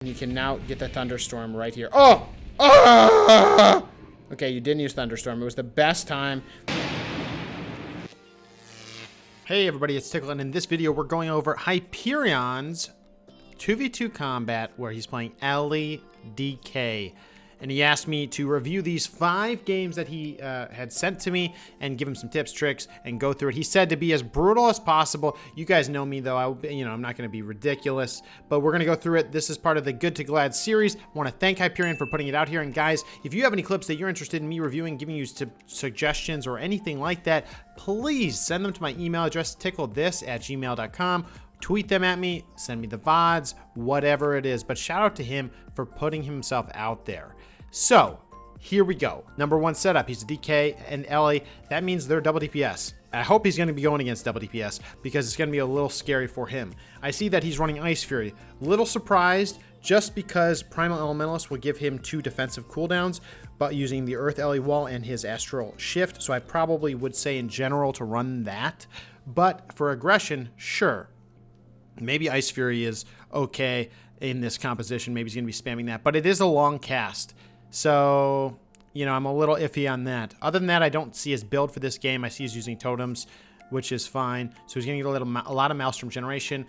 You can now get the Thunderstorm right here. Oh! Oh! Okay, you didn't use Thunderstorm. It was the best time. Hey everybody, it's Tiqqle, and in this video we're going over Hyperon's 2v2 combat where he's playing DK. And he asked me to review these 5 games that he had sent to me and give him some tips, tricks, and go through it. He said to be as brutal as possible. You guys know me, though. I'm not going to be ridiculous, but we're going to go through it. This is part of the Good to Glad series. I want to thank Hyperon for putting it out here. And guys, if you have any clips that you're interested in me reviewing, giving you suggestions or anything like that, please send them to my email address, tiqqlethis@gmail.com. Tweet them at me, send me the Vods, whatever it is. But shout out to him for putting himself out there. So, here we go. Number 1 setup. He's a DK and Ellie. That means they're double DPS. I hope he's going to be going against double DPS because it's going to be a little scary for him. I see that he's running Ice Fury. Little surprised just because Primal Elementalist will give him 2 defensive cooldowns, but using the Earth Ellie Wall and his Astral Shift. So I probably would say in general to run that. But for aggression, sure. Maybe Ice Fury is okay in this composition. Maybe he's going to be spamming that. But it is a long cast. So, I'm a little iffy on that. Other than that, I don't see his build for this game. I see he's using totems, which is fine. So he's going to get a lot of Maelstrom generation.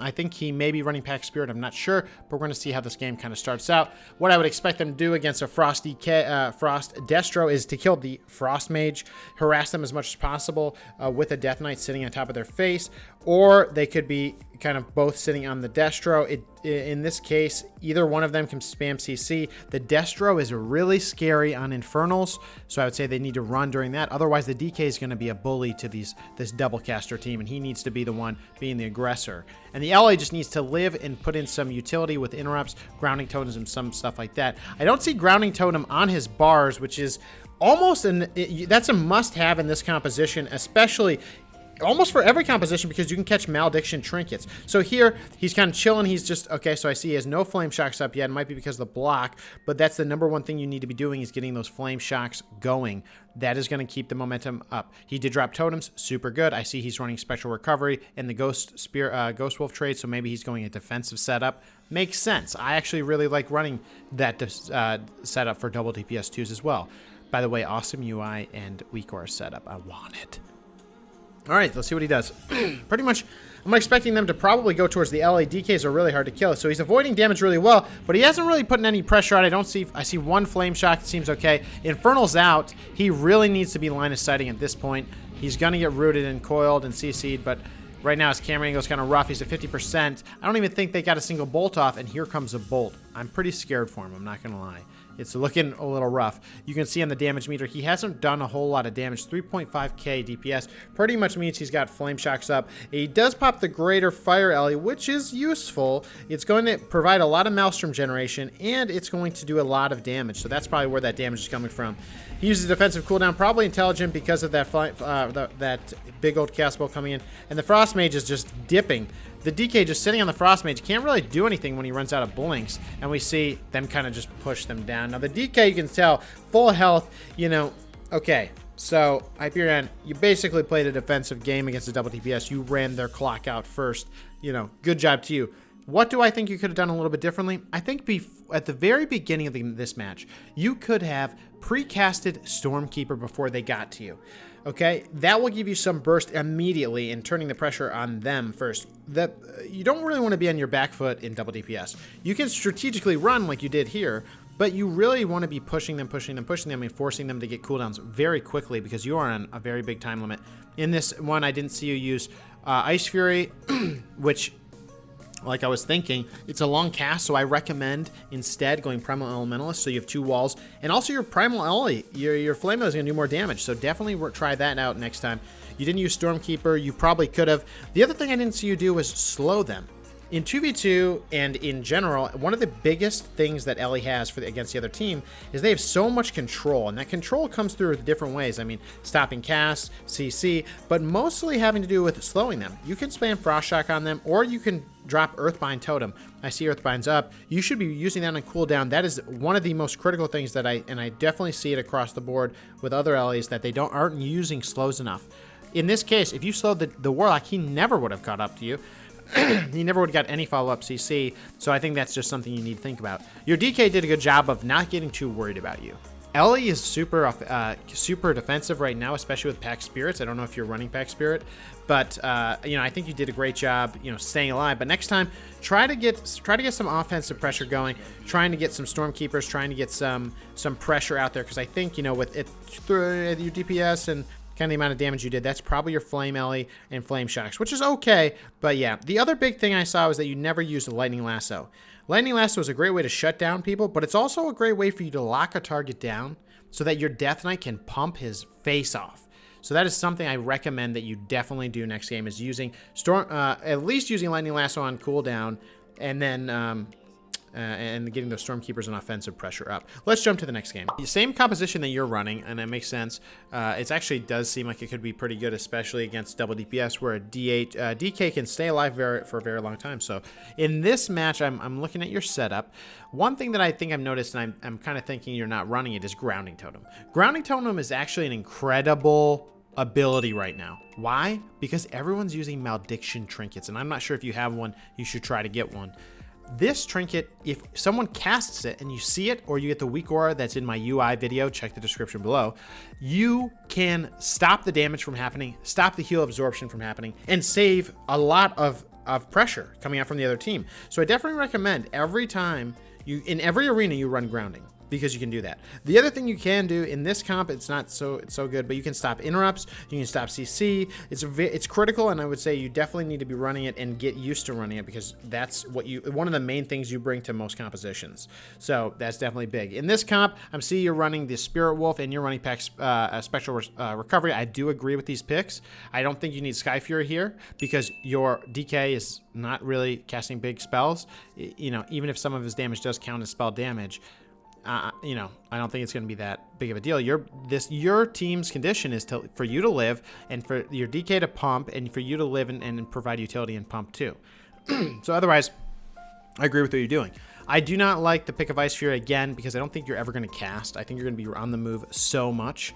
I think he may be running Pack Spirit. I'm not sure, but we're going to see how this game kind of starts out. What I would expect them to do against a Frost Destro is to kill the Frost Mage, harass them as much as possible with a Deathknight sitting on top of their face, or they could be kind of both sitting on the Destro. In this case, either one of them can spam CC. The Destro is really scary on Infernals, so I would say they need to run during that. Otherwise, the DK is going to be a bully to this double caster team, and he needs to be the one being the aggressor. And the LA just needs to live and put in some utility with interrupts, grounding totems, and some stuff like that. I don't see grounding totem on his bars, which is almost that's a must-have in this composition, especially almost for every composition, because you can catch malediction trinkets. So here, he's kind of chilling. He's just, okay, so I see he has no flame shocks up yet. It might be because of the block, but that's the number 1 thing you need to be doing is getting those flame shocks going. That is going to keep the momentum up. He did drop totems, super good. I see he's running Spectral Recovery and the Ghost Wolf trade, so maybe he's going a defensive setup. Makes sense. I actually really like running that setup for double DPS 2s as well. By the way, awesome UI and WeakOR setup. I want it. All right, let's see what he does. Pretty much, I'm expecting them to probably go towards the LA. DKs are really hard to kill, so he's avoiding damage really well, but he hasn't really put any pressure on. I see 1 flame shock. It seems okay. Infernal's out. He really needs to be line of sighting at this point. He's going to get rooted and coiled and CC'd, but right now his camera angle is kind of rough. He's at 50%. I don't even think they got a single bolt off, and here comes a bolt. I'm pretty scared for him, I'm not going to lie. It's looking a little rough. You can see on the damage meter, he hasn't done a whole lot of damage. 3.5k DPS pretty much means he's got flame shocks up. He does pop the Greater Fire Alley, which is useful. It's going to provide a lot of Maelstrom generation, and it's going to do a lot of damage. So that's probably where that damage is coming from. He uses defensive cooldown, probably intelligent because of that that big old castball coming in. And the Frost Mage is just dipping. The DK just sitting on the Frost Mage can't really do anything when he runs out of blinks, and we see them kind of just push them down. Now the DK, you can tell, full health, okay. So, Hyperon, you basically played a defensive game against a double DPS. You ran their clock out first. Good job to you. What do I think you could have done a little bit differently? I think at the very beginning of this match, you could have pre-casted Stormkeeper before they got to you. Okay, that will give you some burst immediately in turning the pressure on them first. You don't really want to be on your back foot in double DPS. You can strategically run like you did here, but you really want to be pushing them, and forcing them to get cooldowns very quickly because you are on a very big time limit. In this one, I didn't see you use Ice Fury, which, like I was thinking, it's a long cast, so I recommend instead going Primal Elementalist, so you have 2 walls. And also your Primal Ellie, your Flame is going to do more damage, so definitely try that out next time. You didn't use Stormkeeper, you probably could have. The other thing I didn't see you do was slow them. In 2v2 and in general, one of the biggest things that Ellie has against the other team is they have so much control, and that control comes through different ways. I mean, stopping casts, CC, but mostly having to do with slowing them. You can spam Frost Shock on them, or you can drop Earthbind Totem. I see Earthbind's up. You should be using that on cooldown. That is one of the most critical things that I definitely see it across the board with other Ellies, that they aren't using slows enough. In this case, if you slowed the Warlock, he never would have caught up to you. he never would have got any follow-up CC, so I think that's just something you need to think about. Your DK did a good job of not getting too worried about you. Ellie is super defensive right now, especially with Pack Spirits. I don't know if you're running Pack Spirit, but you know, I think you did a great job, you know, staying alive. But next time, try to get some offensive pressure going, trying to get some Stormkeepers, trying to get some pressure out there, because I think, you know, with it through your DPS and kind of the amount of damage you did, that's probably your Flame Ellie and Flame Shocks, which is okay. But yeah, the other big thing I saw was that you never used the Lightning Lasso. Lightning Lasso is a great way to shut down people, but it's also a great way for you to lock a target down so that your Death Knight can pump his face off. So that is something I recommend that you definitely do next game, is using at least using Lightning Lasso on cooldown, and then and getting those Stormkeepers and offensive pressure up. Let's jump to the next game. The same composition that you're running, and that makes sense. It actually does seem like it could be pretty good, especially against double DPS, where a DK can stay alive for a very long time. So in this match, I'm looking at your setup. One thing that I think I've noticed, and I'm kind of thinking you're not running it, is Grounding Totem. Grounding Totem is actually an incredible ability right now. Why? Because everyone's using Malediction trinkets, and I'm not sure if you have one. You should try to get one. This trinket, if someone casts it and you see it, or you get the weak aura that's in my UI video, check the description below, you can stop the damage from happening, stop the heal absorption from happening, and save a lot of pressure coming out from the other team. So I definitely recommend every time in every arena you run grounding, because you can do that. The other thing you can do in this comp, it's not so good, but you can stop interrupts, you can stop CC. It's critical, and I would say you definitely need to be running it and get used to running it, because that's one of the main things you bring to most compositions. So that's definitely big. In this comp, I'm seeing you're running the Spirit Wolf and you're running Spectral Recovery. I do agree with these picks. I don't think you need Sky Fury here, because your DK is not really casting big spells. You know, even if some of his damage does count as spell damage, you know, I don't think it's going to be that big of a deal. Your team's condition is for you to live, and for your DK to pump, and for you to live and provide utility and pump too. So otherwise, I agree with what you're doing. I do not like the pick of Ice Fury again, because I don't think you're ever going to cast. I think you're going to be on the move so much,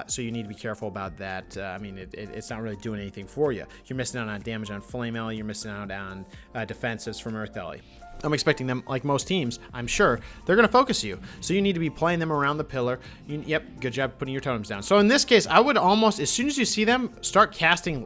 so you need to be careful about that. I mean, it's not really doing anything for you. You're missing out on damage on Flame Ellie. You're missing out on defensives from Earth Ellie. I'm expecting them, like most teams, I'm sure, they're going to focus you. So you need to be playing them around the pillar. Yep, good job putting your totems down. So in this case, I would almost, as soon as you see them, start casting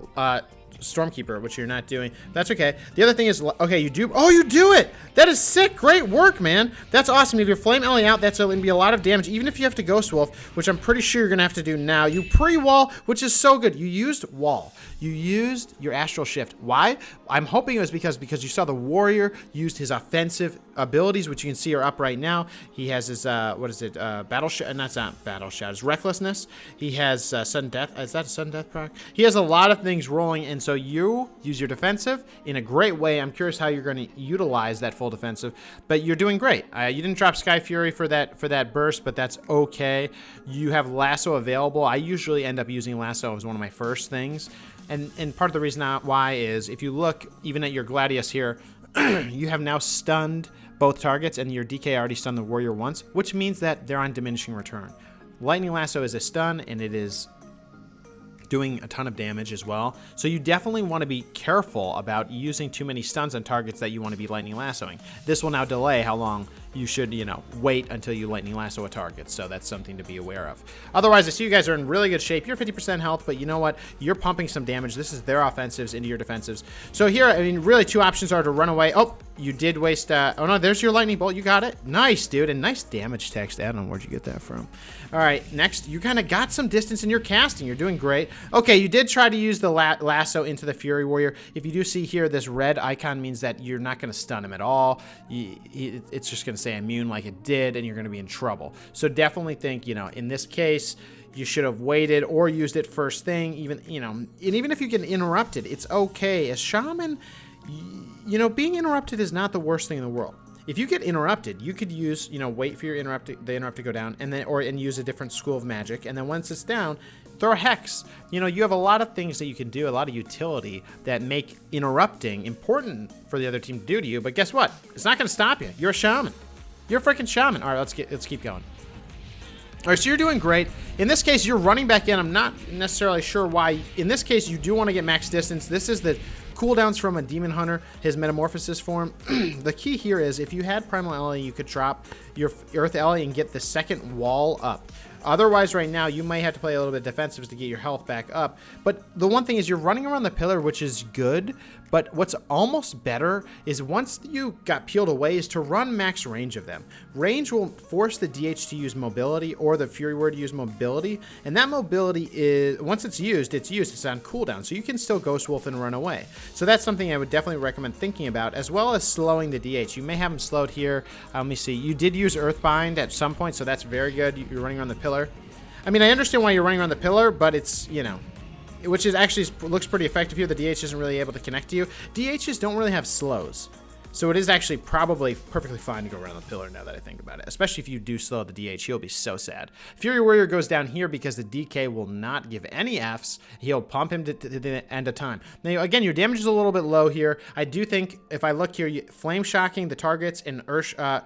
Stormkeeper, which you're not doing. That's okay. The other thing is, okay, you do it. That is sick. Great work, man. That's awesome. If you're Flame Ellie out, that's going to be a lot of damage, even if you have to Ghost Wolf, which I'm pretty sure you're going to have to do now. You pre-wall, which is so good. You used wall. You used your Astral Shift. Why? I'm hoping it was because you saw the warrior used his offensive abilities, which you can see are up right now. He has his, what is it, Battle Shout, that's not Battle Shout, it's Recklessness. He has Sudden Death. Is that a Sudden Death proc? He has a lot of things rolling, and so you use your defensive in a great way. I'm curious how you're going to utilize that full defensive, but you're doing great. You didn't drop Sky Fury for that burst, but that's okay. You have Lasso available. I usually end up using Lasso as one of my first things. And part of the reason why is, if you look even at your Gladius here, you have now stunned both targets, and your DK already stunned the warrior once, which means that they're on diminishing return. Lightning Lasso is a stun, and it is doing a ton of damage as well. So you definitely want to be careful about using too many stuns on targets that you want to be Lightning Lassoing. This will now delay how long you should, you know, wait until you Lightning Lasso a target. So that's something to be aware of. Otherwise, I see you guys are in really good shape. You're 50% health, but you know what? You're pumping some damage. This is their offensives into your defensives. So here, I mean, really two options are to run away. Oh, you did waste, oh no, there's your Lightning Bolt. You got it. Nice, dude. And nice damage text add-on. Where'd you get that from? All right, next, you kind of got some distance in your casting. You're doing great. Okay, you did try to use the lasso into the Fury Warrior. If you do see here, this red icon means that you're not going to stun him at all. It's just going to say immune like it did, and you're going to be in trouble. So definitely think, you know, in this case, you should have waited or used it first thing. Even, you know, and even if you get interrupted, it's okay. As Shaman, you know, being interrupted is not the worst thing in the world. If you get interrupted, you could use, you know, wait for your the interrupt to go down, and then and use a different school of magic, and then once it's down, throw a hex. You know, you have a lot of things that you can do, a lot of utility that make interrupting important for the other team to do to you. But guess what? It's not going to stop you. You're a shaman. You're a freaking shaman. All right, let's keep going. All right, so you're doing great. In this case, you're running back in. I'm not necessarily sure why. In this case, you do want to get max distance. This is the cooldowns from a Demon Hunter, his Metamorphosis form. The key here is if you had Primal Ellie, you could drop your Earth Ellie and get the second wall up. Otherwise, right now, you might have to play a little bit defensive to get your health back up. But the one thing is you're running around the pillar, which is good. But what's almost better is once you got peeled away is to run max range of them. Range will force the DH to use mobility or the Fury Warrior to use mobility. And that mobility is, once it's used, it's on cooldown. So you can still Ghost Wolf and run away. So that's something I would definitely recommend thinking about, as well as slowing the DH. You may have him slowed here. Let me see. You did use Earthbind at some point, so that's very good. You're running around the pillar. I mean, I understand why you're running around the pillar, but it's, you know, which is actually looks pretty effective here. The DH isn't really able to connect to you. DHs don't really have slows. So it is actually probably perfectly fine to go around the pillar now that I think about it. Especially if you do slow the DH, he'll be so sad. Fury Warrior goes down here because the DK will not give any Fs. He'll pump him to the end of time. Now, again, your damage is a little bit low here. I do think if I look here, Flame Shocking the targets and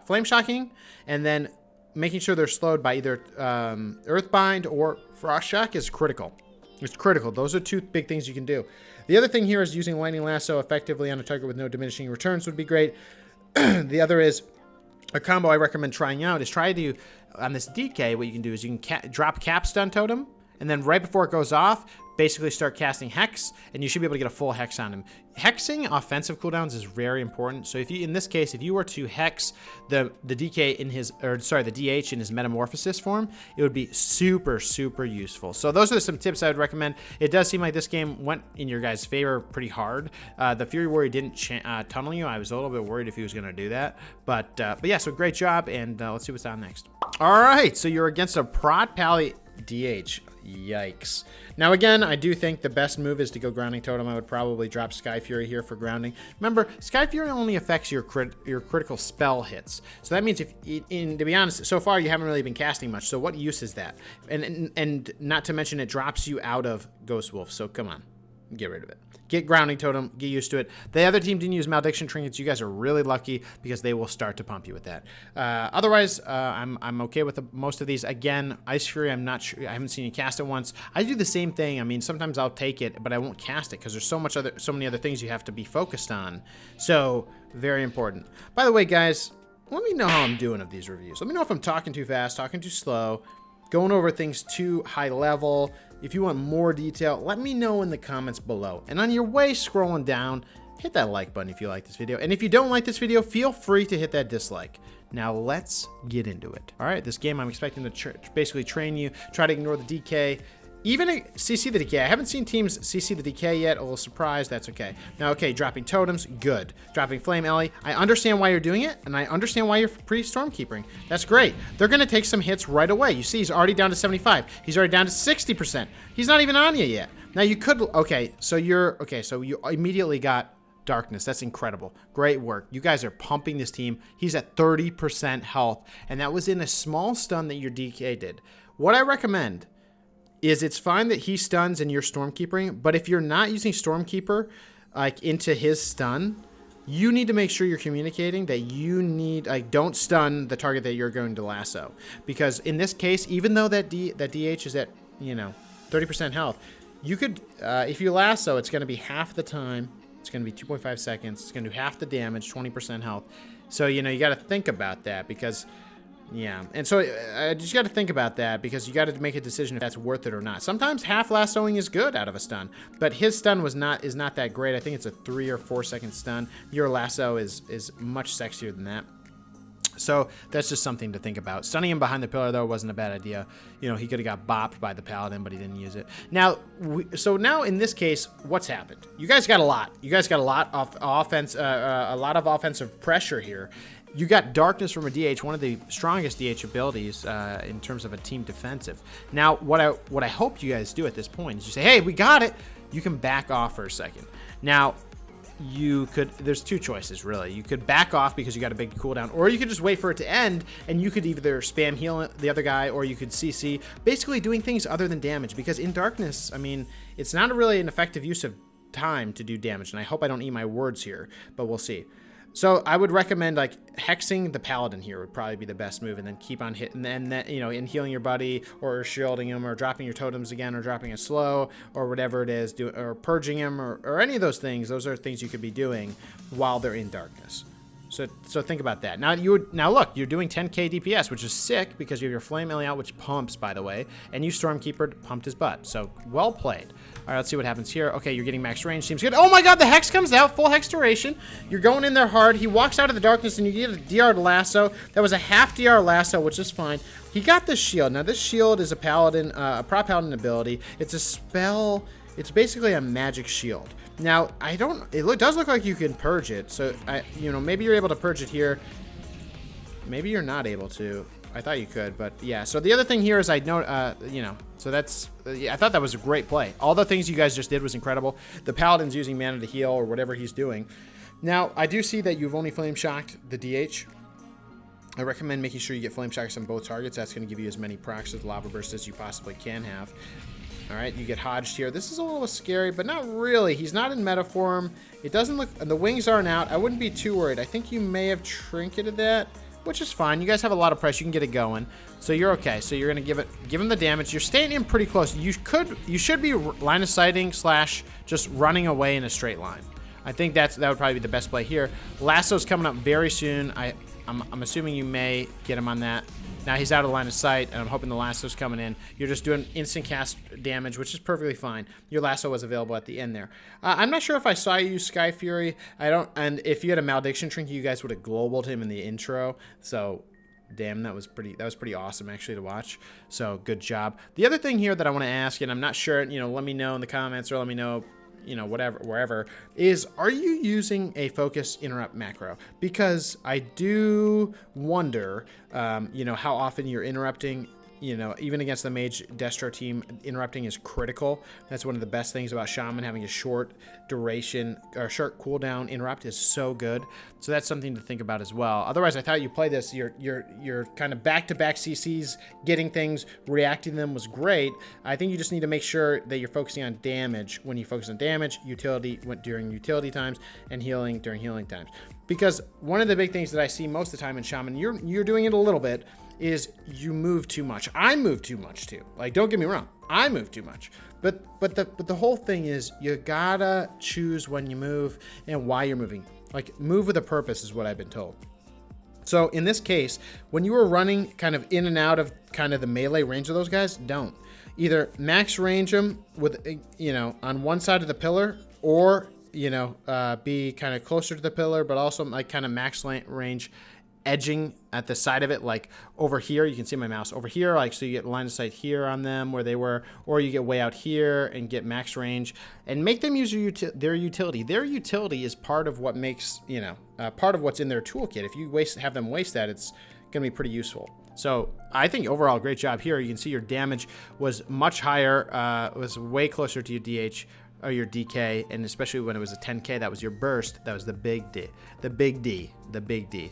Flame Shocking, and then making sure they're slowed by either Earthbind or Frost Shock is critical. It's critical. Those are two big things you can do. The other thing here is using Lightning Lasso effectively on a target with no diminishing returns would be great. The other is a combo I recommend trying out is try to, on this DK, what you can do is you can drop Capstun Totem, and then right before it goes off, basically start casting Hex, and you should be able to get a full Hex on him. Hexing offensive cooldowns is very important. So if you, in this case, if you were to Hex the DK in his, or sorry, the DH in his Metamorphosis form, it would be super, super useful. So those are some tips I would recommend. It does seem like this game went in your guys' favor pretty hard. The Fury Warrior didn't tunnel you. I was a little bit worried if he was going to do that. But yeah, so great job, and let's see what's on next. All right, so you're against a Prot Pally DH. Yikes. Now again, I do think the best move is to go Grounding Totem. I would probably drop Sky Fury here for grounding. Remember, Sky Fury only affects your critical spell hits. So that means if, to be honest, so far you haven't really been casting much. So what use is that? And not to mention it drops you out of Ghost Wolf. So come on, get rid of it. Get Grounding Totem, get used to it. The other team didn't use Malediction Trinkets. You guys are really lucky because they will start to pump you with that. Otherwise, I'm okay with most of these. Again, Ice Fury, I'm not sure. I haven't seen you cast it once. I do the same thing. I mean, sometimes I'll take it, but I won't cast it because there's so many other things you have to be focused on. So, very important. By the way, guys, let me know how I'm doing of these reviews. Let me know if I'm talking too fast, talking too slow, going over things too high level. If you want more detail, let me know in the comments below. And on your way scrolling down, hit that like button if you like this video. And if you don't like this video, feel free to hit that dislike. Now let's get into it. All right, this game I'm expecting to basically train you, try to ignore the DK. Even CC the DK. I haven't seen teams CC the DK yet. A little surprised. That's okay. Now, okay, dropping totems. Good. Dropping Flame Ellie. I understand why you're doing it, and I understand why you're pre-Stormkeepering. That's great. They're going to take some hits right away. You see, he's already down to 75. He's already down to 60%. He's not even on you yet. Now, you could... Okay, so you immediately got Darkness. That's incredible. Great work. You guys are pumping this team. He's at 30% health, and that was in a small stun that your DK did. What I recommend is it's fine that he stuns and you're Stormkeepering, but if you're not using Stormkeeper like into his stun, you need to make sure you're communicating that you need, like, don't stun the target that you're going to lasso. Because in this case, even though that DH is at, you know, 30% health, you could, if you lasso, it's going to be half the time. It's going to be 2.5 seconds. It's going to do half the damage, 20% health. So, you know, you got to think about that because... Yeah, and so I just got to think about that because you got to make a decision if that's worth it or not. Sometimes half lassoing is good out of a stun, but his stun is not that great. I think it's a 3 or 4 second stun. Your lasso is much sexier than that. So that's just something to think about. Stunning him behind the pillar, though, wasn't a bad idea. You know, he could have got bopped by the paladin, but he didn't use it. Now, so now in this case, what's happened? You guys got a lot. You guys got a lot of offense, a lot of offensive pressure here. You got Darkness from a DH, one of the strongest DH abilities in terms of a team defensive. Now, what I hope you guys do at this point is you say, hey, we got it. You can back off for a second. Now, you could, there's two choices, really. You could back off because you got a big cooldown, or you could just wait for it to end, and you could either spam heal the other guy, or you could CC, basically doing things other than damage, because in Darkness, I mean, it's not really an effective use of time to do damage, and I hope I don't eat my words here, but we'll see. So I would recommend like hexing the paladin here would probably be the best move, and then keep on hitting, and then you know, in healing your buddy or shielding him or dropping your totems again or dropping a slow or whatever it is, or purging him or any of those things. Those are things you could be doing while they're in darkness. So think about that. Now look, you're doing 10k DPS, which is sick because you have your Flame Melee out, which pumps, by the way, and you Stormkeeper pumped his butt. So well played. All right, let's see what happens here. Okay, you're getting max range. Seems good. Oh my God, the Hex comes out, full Hex duration. You're going in there hard. He walks out of the darkness, and you get a DR lasso. That was a half DR lasso, which is fine. He got this shield. Now this shield is a paladin, a prop paladin ability. It's a spell. It's basically a magic shield. Now, it does look like you can purge it, so, you know, maybe you're able to purge it here. Maybe you're not able to. I thought you could, but yeah. So the other thing here is I thought that was a great play. All the things you guys just did was incredible. The Paladin's using mana to heal or whatever he's doing. Now, I do see that you've only Flame Shocked the DH. I recommend making sure you get Flame Shocks on both targets. That's going to give you as many procs of Lava Burst as you possibly can have. All right, you get hodged here. This is a little scary, but not really. He's not in meta form. It doesn't look... The wings aren't out. I wouldn't be too worried. I think you may have trinketed that, which is fine. You guys have a lot of press. You can get it going. So you're okay. So you're going to give him the damage. You're staying in pretty close. You should be line of sighting / just running away in a straight line. I think that would probably be the best play here. Lasso's coming up very soon. I'm assuming you may get him on that. Now he's out of line of sight, and I'm hoping the lasso's coming in. You're just doing instant cast damage, which is perfectly fine. Your lasso was available at the end there. I'm not sure if I saw you use Sky Fury. And if you had a Malediction Trinket, you guys would have globaled him in the intro. So, damn, that was pretty awesome actually to watch. So, good job. The other thing here that I want to ask, and I'm not sure, you know, let me know in the comments or let me know, you know, whatever, wherever, is are you using a focus interrupt macro? Because I do wonder, you know, how often you're interrupting. You know, even against the Mage Destro team, interrupting is critical. That's one of the best things about Shaman. Having a short duration or short cooldown interrupt is so good. So that's something to think about as well. Otherwise, I thought you play this. Your kind of back-to-back CCs, getting things, reacting to them was great. I think you just need to make sure that you're focusing on damage when you focus on damage, utility during utility times, and healing during healing times. Because one of the big things that I see most of the time in Shaman, you're doing it a little bit, is you move too much. I move too much too. Like, don't get me wrong, I move too much. But the whole thing is you gotta choose when you move and why you're moving. Like, move with a purpose is what I've been told. So in this case, when you were running kind of in and out of kind of the melee range of those guys, don't. Either max range them with, you know, on one side of the pillar, or, you know, be kind of closer to the pillar, but also like kind of max range edging at the side of it, like over here. You can see my mouse over here, like, so you get line of sight here on them where they were, or you get way out here and get max range, and make them use their utility. Their utility is part of what makes, you know, part of what's in their toolkit. If you have them waste that, it's gonna be pretty useful. So I think overall, great job here. You can see your damage was much higher, was way closer to your DH or your DK, and especially when it was a 10k, that was your burst. That was the big D, the big D, the big D.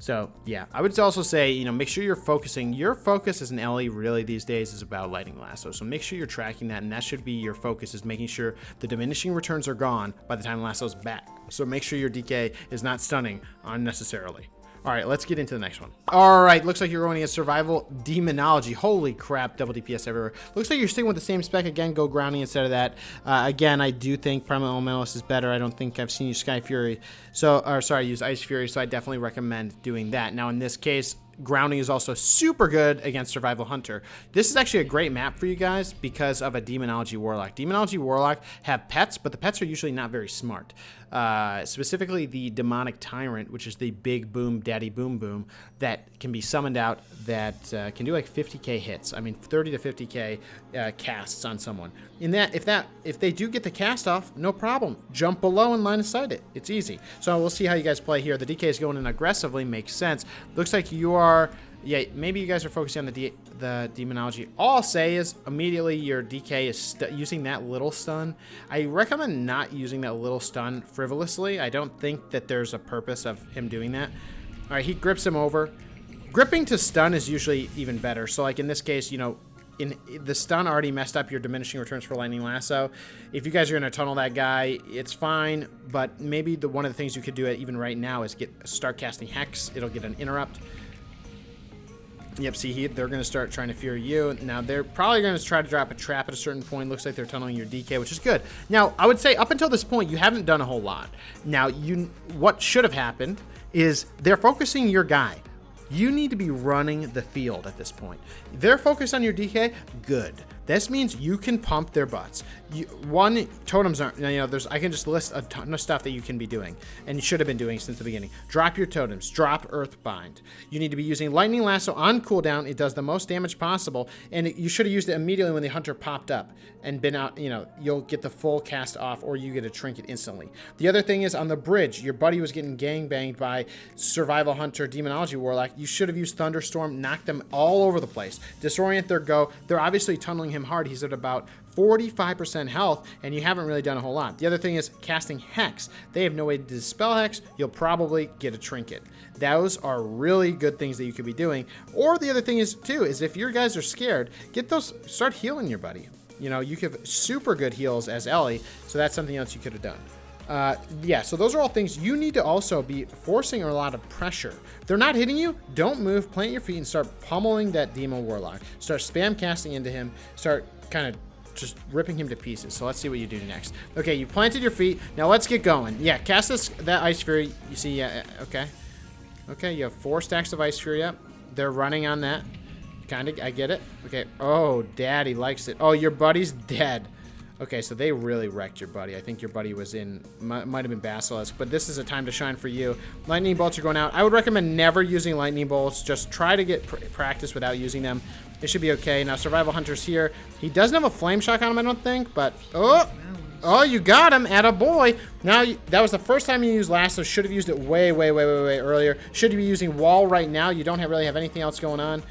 So yeah, I would also say, you know, make sure you're focusing. Your focus as an LE really these days is about lighting lasso. So make sure you're tracking that, and that should be your focus, is making sure the diminishing returns are gone by the time lasso's back. So make sure your DK is not stunning unnecessarily. All right, let's get into the next one. All right, looks like you're going against Survival Demonology. Holy crap, double DPS everywhere. Looks like you're sticking with the same spec. Again, go grounding instead of that. Again, I do think Primal Elementalist is better. I don't think I've seen you Sky Fury. Use Ice Fury, so I definitely recommend doing that. Now, in this case, grounding is also super good against Survival Hunter. This is actually a great map for you guys because of a Demonology Warlock. Demonology Warlock have pets, but the pets are usually not very smart. Specifically the Demonic Tyrant, which is the big boom, daddy boom boom, that can be summoned out, that can do like 50k hits. I mean, 30 to 50k casts on someone. If they do get the cast off, no problem. Jump below and line of sight it. It's easy. So we'll see how you guys play here. The DK is going in aggressively, makes sense. Looks like you are, yeah, maybe you guys are focusing on the Demonology. All I'll say is immediately your DK is using that little stun. I recommend not using that little stun frivolously. I don't think that there's a purpose of him doing that. All right, he grips him over. Gripping to stun is usually even better. So like in this case, you know, the stun already messed up your diminishing returns for Lightning Lasso. If you guys are going to tunnel that guy, it's fine, but maybe one of the things you could do even right now is start casting Hex. It'll get an interrupt. Yep, see, they're going to start trying to fear you. Now, they're probably going to try to drop a trap at a certain point. Looks like they're tunneling your DK, which is good. Now, I would say up until this point, you haven't done a whole lot. Now, what should have happened is they're focusing your guy. You need to be running the field at this point. They're focused on your DK. Good. This means you can pump their butts. Totems aren't, I can just list a ton of stuff that you can be doing, and you should have been doing since the beginning. Drop your totems, drop Earthbind. You need to be using Lightning Lasso on cooldown. It does the most damage possible, and you should have used it immediately when the hunter popped up and been out, you'll get the full cast off, or you get a trinket instantly. The other thing is on the bridge, your buddy was getting gangbanged by Survival Hunter, Demonology Warlock. You should have used Thunderstorm, knocked them all over the place, disorient their go. They're obviously tunneling him hard. He's at about 45% health, and you haven't really done a whole lot. The other thing is casting Hex. They have no way to dispel Hex. You'll probably get a trinket. Those are really good things that you could be doing. Or the other thing is, too, is if your guys are scared, start healing your buddy. You have super good heals as Ellie, so that's something else you could have done. Yeah, so those are all things you need to also be forcing a lot of pressure. If they're not hitting you, don't move, plant your feet, and start pummeling that Demon Warlock. Start spam casting into him, start kind of just ripping him to pieces. So let's see what you do next. Okay, you planted your feet. Now let's get going. Yeah, cast that Ice Fury. You see, yeah, okay. Okay, you have 4 stacks of Ice Fury up. They're running on that. I get it. Okay, oh, daddy likes it. Oh, your buddy's dead. Okay, so they really wrecked your buddy. I think your buddy was might have been Basilisk, but this is a time to shine for you. Lightning bolts are going out. I would recommend never using lightning bolts. Just try to get practice without using them. It should be okay. Now, Survival Hunter's here. He doesn't have a flame shock on him, I don't think, but oh, you got him, attaboy. Now, that was the first time you used Lasso. Should have used it way earlier. Should you be using Wall right now? You don't really have anything else going on.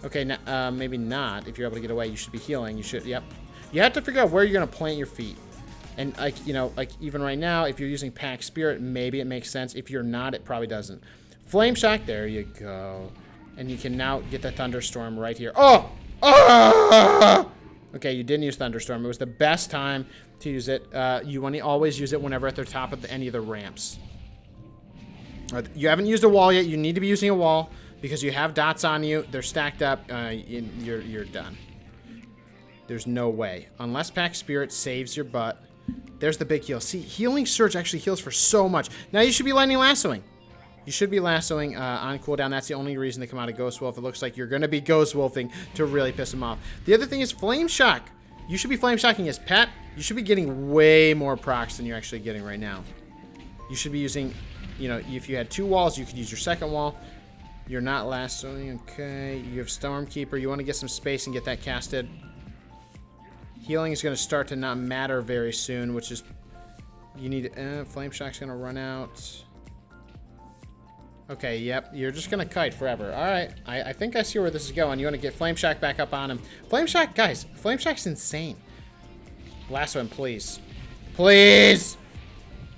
Okay, maybe not. If you're able to get away, you should be healing. You should, yep. You have to figure out where you're going to plant your feet. And, even right now, if you're using Pack Spirit, maybe it makes sense. If you're not, it probably doesn't. Flame Shock, there you go. And you can now get the Thunderstorm right here. Oh! Okay, you didn't use Thunderstorm. It was the best time to use it. You want to always use it whenever at the top of any of the ramps. You haven't used a wall yet. You need to be using a wall because you have dots on you. They're stacked up. You're done. There's no way. Unless Pack Spirit saves your butt. There's the big heal. See, Healing Surge actually heals for so much. Now you should be Lightning Lassoing. You should be lassoing on cooldown. That's the only reason to come out of Ghost Wolf. It looks like you're going to be Ghost Wolfing to really piss him off. The other thing is Flame Shock. You should be Flame Shocking his pet. You should be getting way more procs than you're actually getting right now. You should be using, if you had 2 walls, you could use your second wall. You're not lassoing. Okay. You have Stormkeeper. You want to get some space and get that casted. Healing is going to start to not matter very soon, which is, you need, Flame Shock's going to run out. Okay, yep, you're just going to kite forever. All right, I think I see where this is going. You want to get Flame Shock back up on him. Flame Shock, guys, Flame Shock's insane. Lasso him, please. Please!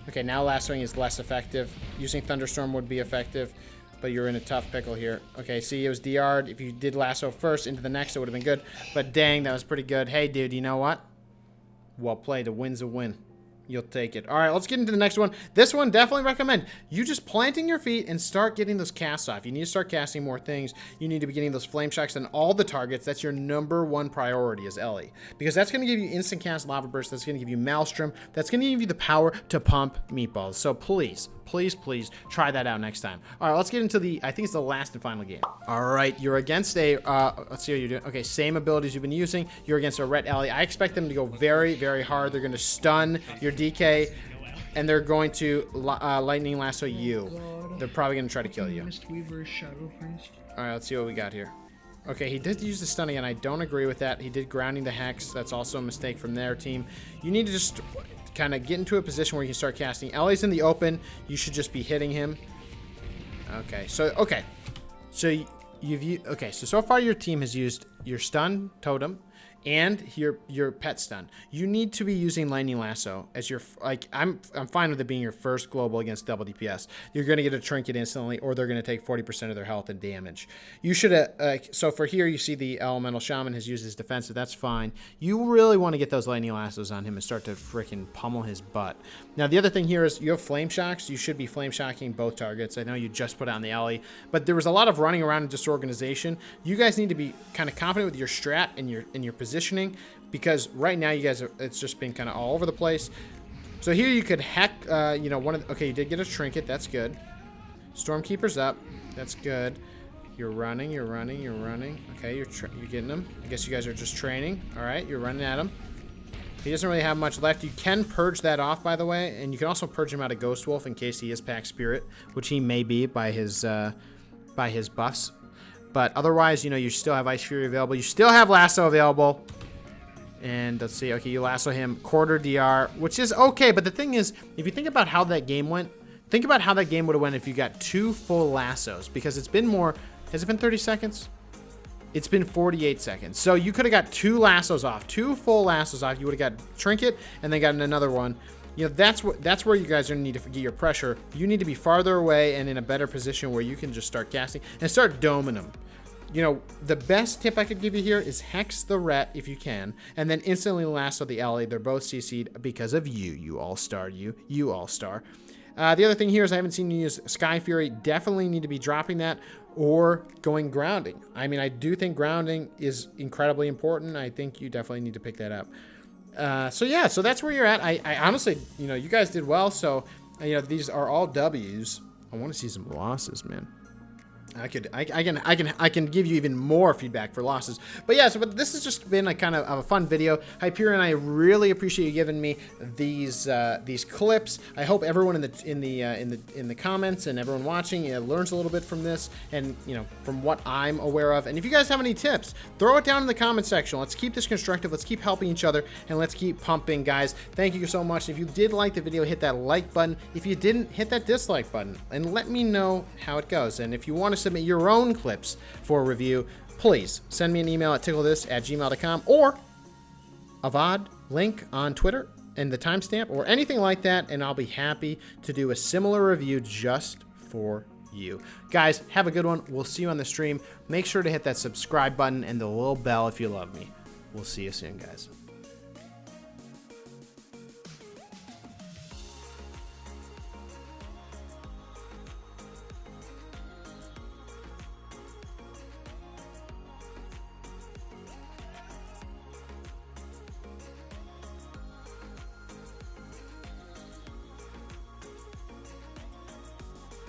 Okay, now lassoing is less effective. Using Thunderstorm would be effective, but you're in a tough pickle here. Okay, see, it was DR'd. If you did lasso first into the next, it would have been good. But dang, that was pretty good. Hey, dude, you know what? Well played. A win's a win. You'll take it. All right, let's get into the next one. This one, definitely recommend you just planting your feet and start getting those casts off. You need to start casting more things. You need to be getting those Flame Shocks on all the targets. That's your #1 priority is Ellie. Because that's going to give you instant cast Lava Burst. That's going to give you Maelstrom. That's going to give you the power to pump meatballs. So please, please try that out next time. All right, let's get into I think it's the last and final game. All right, you're against let's see what you're doing. Okay, same abilities you've been using. You're against a Ret Ellie. I expect them to go very hard. They're going to stun your DK, and they're going to Lightning Lasso you. They're probably going to try to kill you. All right, let's see what we got here. Okay, he did use the stun again. I don't agree with that. He did grounding the Hex. That's also a mistake from their team. You need to just kind of get into a position where you can start casting. Ellie's in the open. You should just be hitting him. Okay, so so far your team has used your stun totem and your pet stun. You need to be using Lightning Lasso as your, like, I'm fine with it being your first global against double DPS. You're going to get a trinket instantly, or they're going to take 40% of their health and damage. You should, so for here, you see the Elemental Shaman has used his defensive. That's fine. You really want to get those Lightning Lassos on him and start to freaking pummel his butt. Now, the other thing here is you have Flame Shocks. You should be Flame Shocking both targets. I know you just put it on the Ellie, but there was a lot of running around and disorganization. You guys need to be kind of confident with your strat and your positioning, because right now you guys are, it's just been kind of all over the place. So here you could hack, you know, okay, you did get a trinket. That's good. Stormkeeper's up. That's good. You're running. Okay, you're getting him. I guess you guys are just training. All right, you're running at him. He doesn't really have much left. You can purge that off, by the way, and you can also purge him out of Ghost Wolf in case he is Pack Spirit, which he may be by his buffs. But otherwise, you know, you still have Ice Fury available. You still have Lasso available. And let's see. Okay, you lasso him. Quarter DR, which is okay. But the thing is, if you think about how that game went, think about how that game would have went if you got 2 full lassos. Because it's been more... Has it been 30 seconds? It's been 48 seconds. So you could have got 2 lassos off. 2 full lassos off. You would have got Trinket and then got another one. You know, that's where you guys are going to need to get your pressure. You need to be farther away and in a better position where you can just start casting and start doming them. You know, the best tip I could give you here is Hex the Ret if you can, and then instantly lasso the Ellie. They're both CC'd because of you all-star, you all-star. The other thing here is I haven't seen you use Sky Fury. Definitely need to be dropping that or going grounding. I mean, I do think grounding is incredibly important. I think you definitely need to pick that up. So yeah, so that's where you're at. I honestly, you know, you guys did well. So, you know, these are all W's. I want to see some losses, man. I can give you even more feedback for losses, but yeah. So, but this has just been a kind of a fun video. Hyperion, I really appreciate you giving me these clips. I hope everyone in the comments and everyone watching learns a little bit from this, and you know, from what I'm aware of. And if you guys have any tips, throw it down in the comment section. Let's keep this constructive. Let's keep helping each other, and let's keep pumping, guys. Thank you so much. If you did like the video, hit that like button. If you didn't, hit that dislike button, and let me know how it goes. And if you want to submit your own clips for review, please send me an email at tiqqlethis@gmail.com or a VOD link on Twitter and the timestamp or anything like that, and I'll be happy to do a similar review just for you. Guys, have a good one. We'll see you on the stream. Make sure to hit that subscribe button and the little bell if you love me. We'll see you soon, guys.